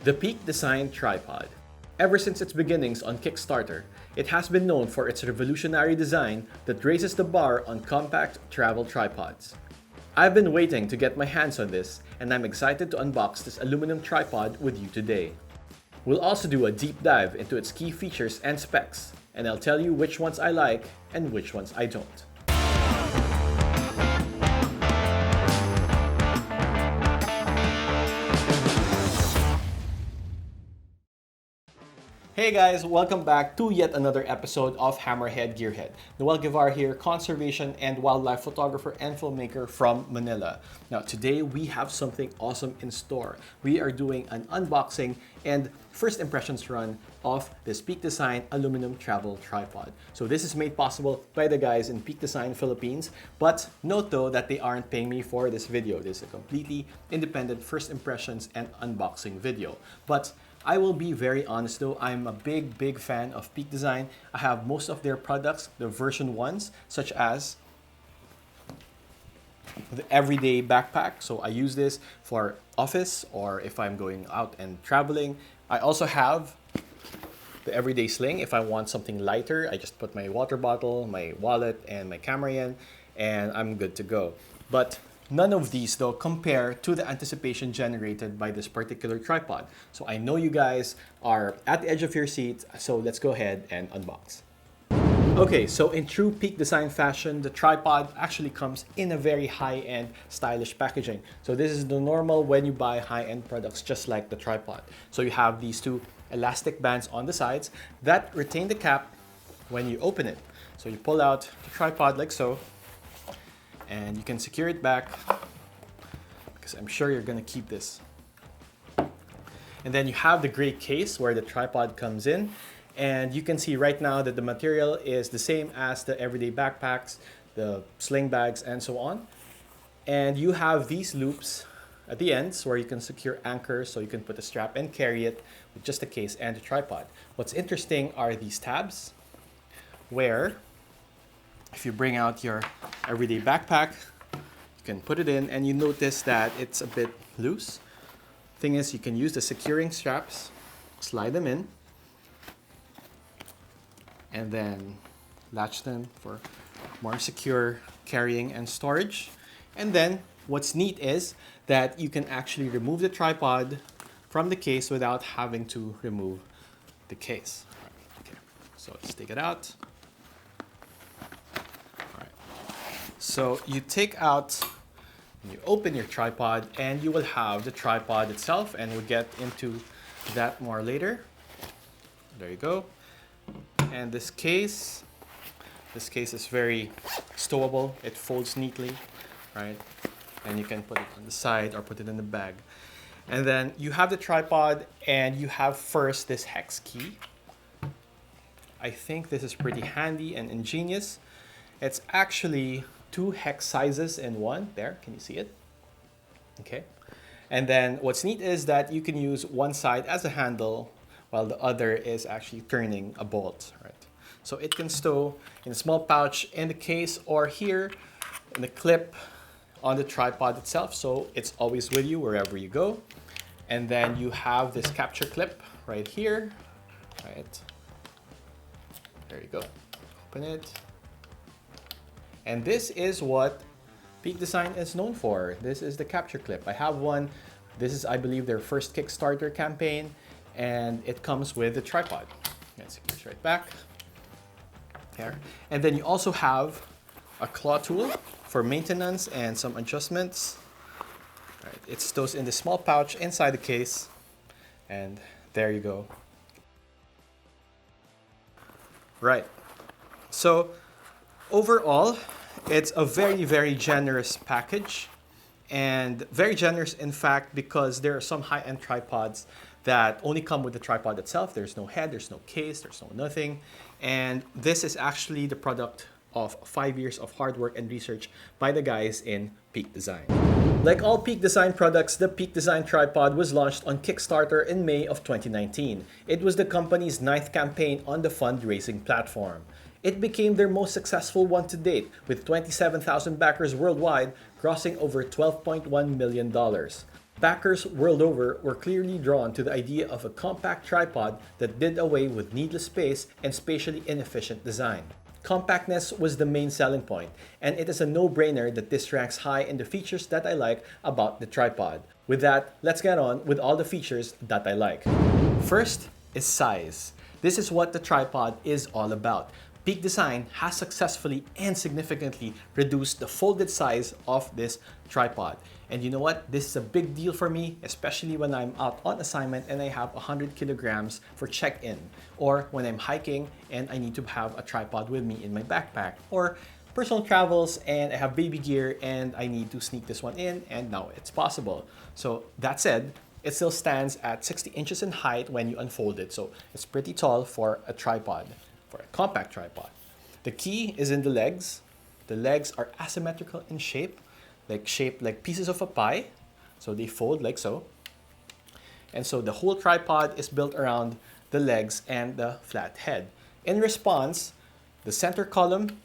The Peak Design Tripod. Ever since its beginnings on Kickstarter, it has been known for its revolutionary design that raises the bar on compact travel tripods. I've been waiting to get my hands on this, and I'm excited to unbox this aluminum tripod with you today. We'll also do a deep dive into its key features and specs, and I'll tell you which ones I like and which ones I don't. Hey guys, welcome back to yet another episode of Hammerhead Gearhead. Noel Guevara here, conservation and wildlife photographer and filmmaker from Manila. Now today we have something awesome in store. We are doing an unboxing and first impressions run of this Peak Design aluminum travel tripod. So this is made possible by the guys in Peak Design Philippines, but note though that they aren't paying me for this video. This is a completely independent first impressions and unboxing video. But I will be very honest though, I'm a big fan of Peak Design. I have most of their products, the version 1s, such as the everyday backpack. So I use this for office or if I'm going out and traveling. I also have the everyday sling. If I want something lighter, I just put my water bottle, my wallet, and my camera in, and I'm good to go. But none of these though compare to the anticipation generated by this particular tripod. So I know you guys are at the edge of your seat, so let's go ahead and unbox. Okay, so in true Peak Design fashion, the tripod actually comes in a very high-end stylish packaging. So this is the normal when you buy high-end products just like the tripod. So you have these two elastic bands on the sides that retain the cap when you open it. So you pull out the tripod like so, and you can secure it back because I'm sure you're gonna keep this. And then you have the gray case where the tripod comes in, and you can see right now that the material is the same as the everyday backpacks, the sling bags, and so on. And you have these loops at the ends where you can secure anchors, so you can put a strap and carry it with just the case and the tripod. What's interesting are these tabs where if you bring out your everyday backpack, you can put it in and you notice that it's a bit loose. Thing is, you can use the securing straps, slide them in, and then latch them for more secure carrying and storage. And then what's neat is that you can actually remove the tripod from the case without having to remove the case. Okay, so let's take it out. So you take out, you open your tripod, and you will have the tripod itself, and we'll get into that more later. There you go. And this case is very stowable. It folds neatly, right? And you can put it on the side or put it in the bag. And then you have the tripod, and you have first this hex key. I think this is pretty handy and ingenious. It's actually two hex sizes in one. There, can you see it? Okay. And then what's neat is that you can use one side as a handle while the other is actually turning a bolt, right? So it can stow in a small pouch in the case or here in the clip on the tripod itself. So it's always with you wherever you go. And then you have this capture clip right here, right? There you go. Open it. And this is what Peak Design is known for. This is the capture clip. I have one. This is, I believe, their first Kickstarter campaign, and it comes with the tripod. Let's get it right back there. And then you also have a claw tool for maintenance and some adjustments. Right. It stows in the small pouch inside the case, and there you go. Right. So overall, it's a very generous package, and very generous in fact because there are some high-end tripods that only come with the tripod itself. There's no head, there's no case, there's no nothing. And this is actually the product of 5 years of hard work and research by the guys in Peak Design. Like all Peak Design products, the Peak Design tripod was launched on Kickstarter in May of 2019. It was the company's 9th campaign on the fundraising platform. It became their most successful one to date, with 27,000 backers worldwide, grossing over $12.1 million. Backers world over were clearly drawn to the idea of a compact tripod that did away with needless space and spatially inefficient design. Compactness was the main selling point, and it is a no-brainer that this ranks high in the features that I like about the tripod. With that, let's get on with all the features that I like. First is size. This is what the tripod is all about. Peak Design has successfully and significantly reduced the folded size of this tripod. And you know what? This is a big deal for me, especially when I'm out on assignment and I have 100 kilograms for check-in, or when I'm hiking and I need to have a tripod with me in my backpack, or personal travels and I have baby gear and I need to sneak this one in, and now it's possible. So that said, it still stands at 60 inches in height when you unfold it, so it's pretty tall for a tripod, for a compact tripod. The key is in the legs. The legs are asymmetrical in shape, shaped like pieces of a pie, so they fold like so. And so the whole tripod is built around the legs and the flat head. In response, the center column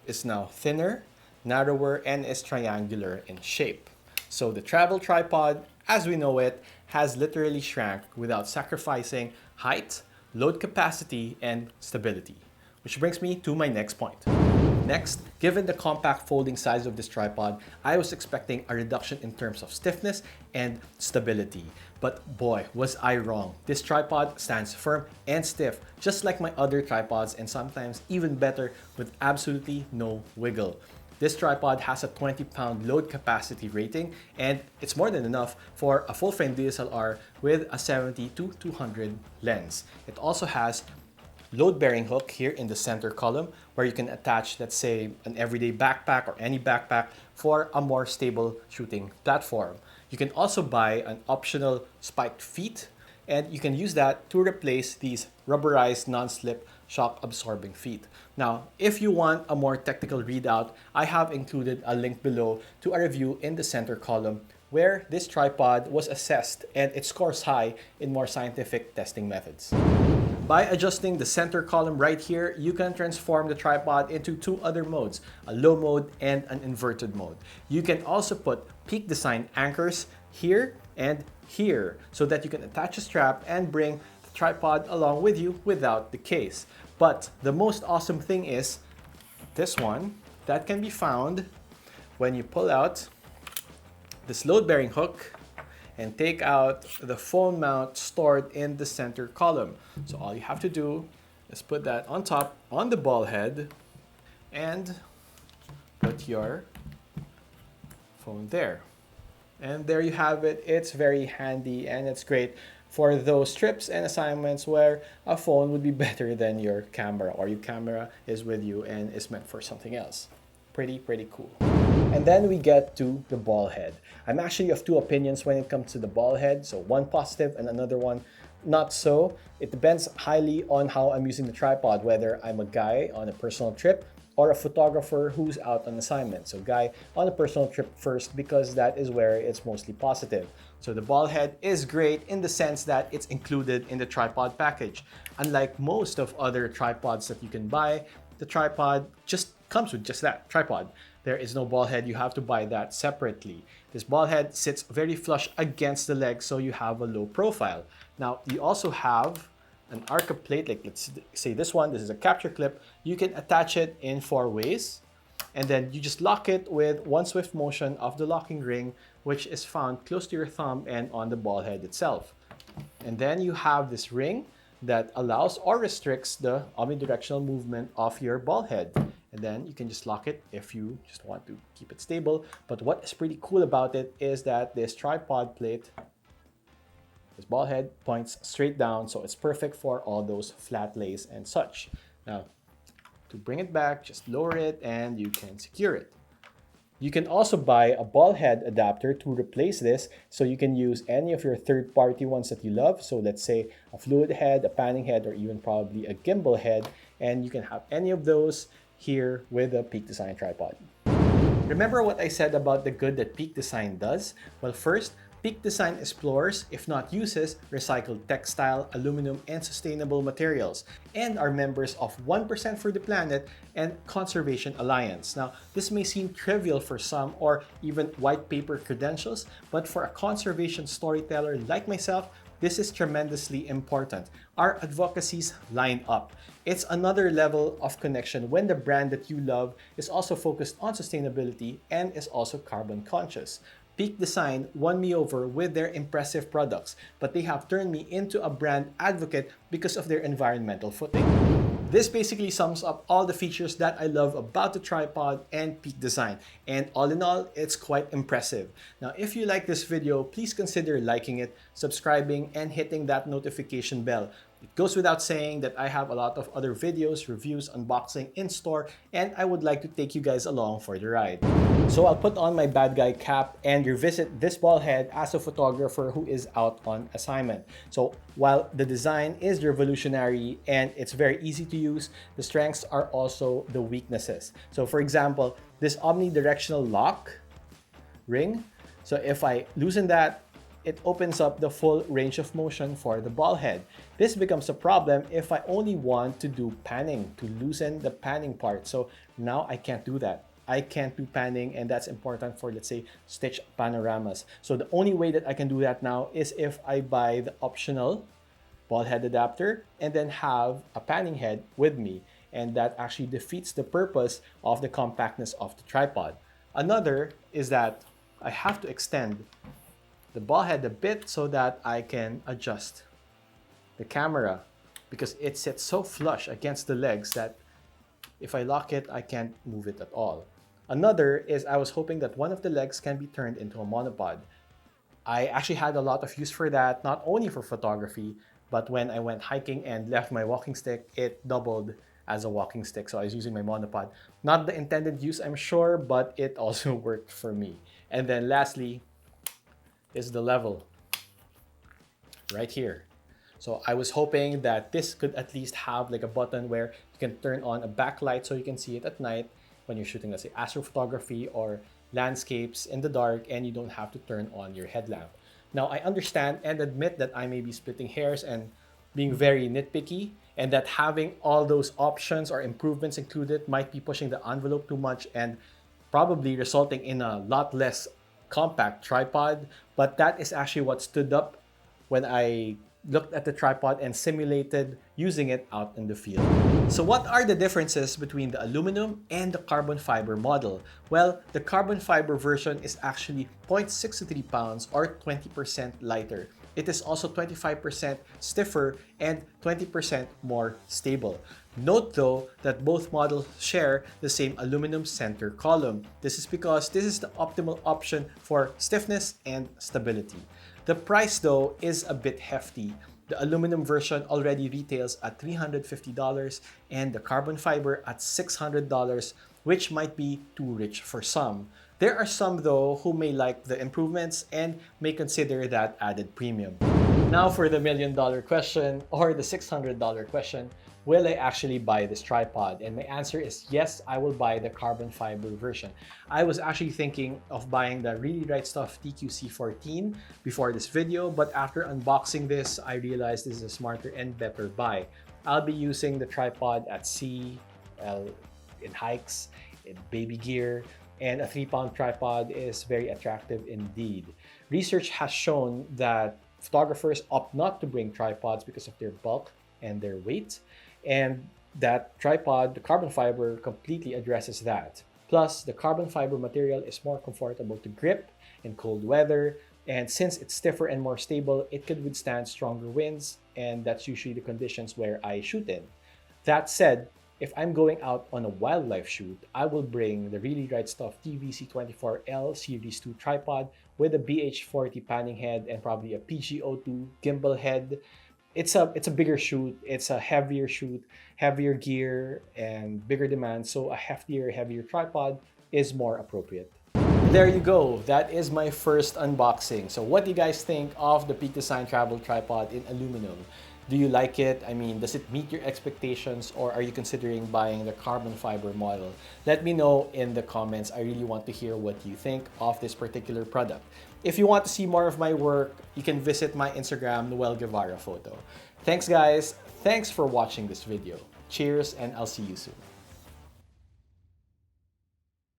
is now thinner, narrower, and is triangular in shape. So the travel tripod, as we know it, has literally shrank without sacrificing height, load capacity, and stability. Which brings me to my next point. Next, given the compact folding size of this tripod, I was expecting a reduction in terms of stiffness and stability. But boy, was I wrong. This tripod stands firm and stiff, just like my other tripods, and sometimes even better with absolutely no wiggle. This tripod has a 20-pound load capacity rating, and it's more than enough for a full-frame DSLR with a 70-200 lens. It also has load-bearing hook here in the center column where you can attach, let's say, an everyday backpack or any backpack for a more stable shooting platform. You can also buy an optional spiked feet, and you can use that to replace these rubberized non-slip shock-absorbing feet. Now, if you want a more technical readout, I have included a link below to a review in the center column where this tripod was assessed and it scores high in more scientific testing methods. By adjusting the center column right here, you can transform the tripod into two other modes, a low mode and an inverted mode. You can also put Peak Design anchors here and here so that you can attach a strap and bring the tripod along with you without the case. But the most awesome thing is this one that can be found when you pull out this load-bearing hook and take out the phone mount stored in the center column. So all you have to do is put that on top on the ball head and put your phone there. And there you have it. It's very handy and it's great for those trips and assignments where a phone would be better than your camera, or your camera is with you and is meant for something else. Pretty cool. And then we get to the ball head. I'm actually of two opinions when it comes to the ball head. So one positive and another one not so. It depends highly on how I'm using the tripod, whether I'm a guy on a personal trip or a photographer who's out on assignment. So guy on a personal trip first, because that is where it's mostly positive. So the ball head is great in the sense that it's included in the tripod package. Unlike most of other tripods that you can buy, the tripod just comes with just that, tripod. There is no ball head, you have to buy that separately. This ball head sits very flush against the leg, so you have a low profile. Now, you also have an Arca plate, like let's say this one, this is a capture clip. You can attach it in 4 ways, and then you just lock it with one swift motion of the locking ring, which is found close to your thumb and on the ball head itself. And then you have this ring that allows or restricts the omnidirectional movement of your ball head. And then you can just lock it if you just want to keep it stable. But what is pretty cool about it is that this tripod plate, this ball head points straight down, so it's perfect for all those flat lays and such. Now, to bring it back, just lower it and you can secure it. You can also buy a ball head adapter to replace this, so you can use any of your third-party ones that you love. So let's say a fluid head, a panning head, or even probably a gimbal head, and you can have any of those here with a Peak Design tripod. Remember what I said about the good that Peak Design does? Well, first, Peak Design explores, if not uses, recycled textile, aluminum, and sustainable materials, and are members of 1% for the Planet and Conservation Alliance. Now, this may seem trivial for some or even white paper credentials, but for a conservation storyteller like myself, this is tremendously important. Our advocacies line up. It's another level of connection when the brand that you love is also focused on sustainability and is also carbon conscious. Peak Design won me over with their impressive products, but they have turned me into a brand advocate because of their environmental footing. This basically sums up all the features that I love about the tripod and Peak Design, and all in all, it's quite impressive. Now, if you like this video, please consider liking it, subscribing, and hitting that notification bell. It goes without saying that I have a lot of other videos, reviews, unboxing in store, and I would like to take you guys along for the ride. So I'll put on my bad guy cap and revisit this ball head as a photographer who is out on assignment. So while the design is revolutionary and it's very easy to use, the strengths are also the weaknesses. So for example, this omnidirectional lock ring. So if I loosen that, it opens up the full range of motion for the ball head. This becomes a problem if I only want to do panning, to loosen the panning part. So now I can't do that. I can't do panning, and that's important for, let's say, stitch panoramas. So the only way that I can do that now is if I buy the optional ball head adapter and then have a panning head with me. And that actually defeats the purpose of the compactness of the tripod. Another is that I have to extend the ball head a bit so that I can adjust the camera, because it sits so flush against the legs that if I lock it, I can't move it at all. Another is I was hoping that one of the legs can be turned into a monopod. I actually had a lot of use for that, not only for photography, but when I went hiking and left my walking stick, it doubled as a walking stick. So I was using my monopod. Not the intended use, I'm sure, but it also worked for me. And then lastly is the level right here. So I was hoping that this could at least have like a button where you can turn on a backlight so you can see it at night when you're shooting, let's say, astrophotography or landscapes in the dark, and you don't have to turn on your headlamp. Now, I understand and admit that I may be splitting hairs and being very nitpicky, and that having all those options or improvements included might be pushing the envelope too much and probably resulting in a lot less compact tripod, but that is actually what stood up when I looked at the tripod and simulated using it out in the field. So what are the differences between the aluminum and the carbon fiber model? Well, the carbon fiber version is actually 0.63 pounds or 20% lighter. It is also 25% stiffer and 20% more stable. Note though that both models share the same aluminum center column. This is because this is the optimal option for stiffness and stability. The price though is a bit hefty. The aluminum version already retails at $350 and the carbon fiber at $600, which might be too rich for some. There are some though who may like the improvements and may consider that added premium. Now for the $1 million question or the $600 question, will I actually buy this tripod? And my answer is yes, I will buy the carbon fiber version. I was actually thinking of buying the Really Right Stuff TQC14 before this video, but after unboxing this, I realized this is a smarter and better buy. I'll be using the tripod at sea, in hikes, in baby gear, and a 3-pound tripod is very attractive indeed. Research has shown that photographers opt not to bring tripods because of their bulk and their weight, and that tripod, the carbon fiber, completely addresses that. Plus, the carbon fiber material is more comfortable to grip in cold weather, and since it's stiffer and more stable, it could withstand stronger winds, and that's usually the conditions where I shoot in. That said, if I'm going out on a wildlife shoot, I will bring the Really Right Stuff TVC24L Series 2 tripod with a BH40 panning head and probably a PGO2 gimbal head. It's a bigger shoot, it's a heavier shoot, heavier gear, and bigger demand, so a heftier, heavier tripod is more appropriate. There you go, that is my first unboxing. So what do you guys think of the Peak Design Travel Tripod in aluminum? Do you like it? I mean, does it meet your expectations, or are you considering buying the carbon fiber model? Let me know in the comments. I really want to hear what you think of this particular product. If you want to see more of my work, you can visit my Instagram, Noel Guevara Photo. Thanks guys. Thanks for watching this video. Cheers, and I'll see you soon.